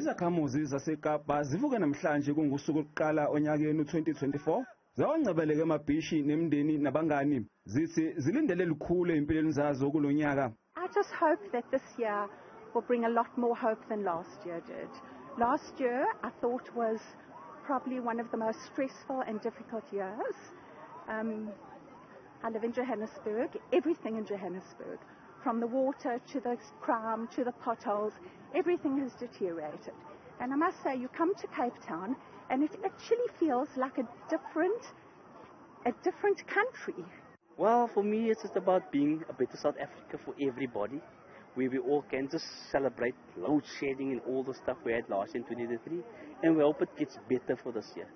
Izakhamuzi zaseKapa zivuke namhlanje kungusuku lokuqala onyakeni 2024 zawangcebeleke Emabhishi nemindeni nabangani zithi zilindele lukhulu empilweni zazo kulonyaka. I just hope that this year will bring a lot more hope than last year did. Last year I thought was probably one of the most stressful and difficult years. I live in Johannesburg, everything in Johannesburg, from the water to the crime to the potholes, everything has deteriorated. And I must say, you come to Cape Town and it actually feels like a different country. Well, for me, it's just about being a better South Africa for everybody, where we all can just celebrate load shedding and all the stuff we had last year in 2023, and we hope it gets better for this year.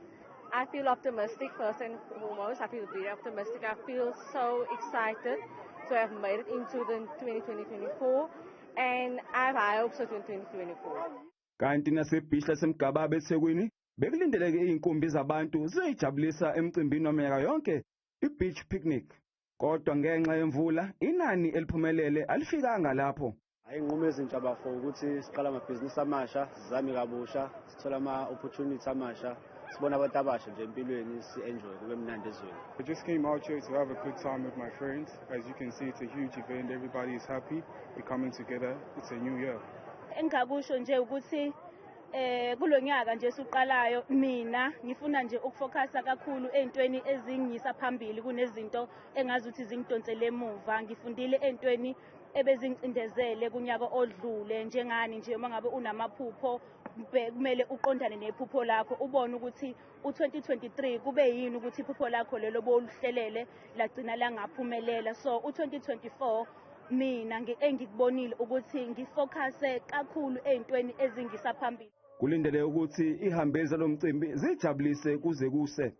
I feel optimistic first and foremost. I feel very optimistic. I feel so excited to have made it into the 2024, and I have high hopes for 2024. Kanti naseBhishi lasemgaba eThekwini bekulindeleke inkumbi zabantu ziyijabulisa emcimbini waminyaka yonke i-beach picnic. Kodwa ngenxa yemvula inani eliphumelele alifikanga lapho. Ayinqumo ezintsha bafo ukuthi siqala amabhizinisi amasha, sizame kabusha, sithola ama-opportunities amasha, sibona abantu abasha nje empilweni, si-enjoy kube mnandi ezweni. I just came out here to have a good time with my friends. As you can see, it's a huge event. Everybody is happy. We're coming together. It's a new year. Engakusho nje ukuthi kulonyaka nje suqalayo mina ngifuna nje ukufocusa kakhulu ezintweni ezingisa phambili kunezinto engazuthi zingidonsele emuva. Ngifundile ezintweni ebezingcindezele kunyaka odlule njengani nje uma ngabe unamaphupho kumele uqondane nephupho lakho ubone ukuthi u2023 kube yini ukuthi iphupho lakho lelo boluhlelele lagcina langaphumelela. So u2024 mina engikubonile ukuthi ngifocuse kakhulu ezintweni ezingisa phambili. Kulindele ukuthi ihambeza lomcimbi zijabulise kuze kuse.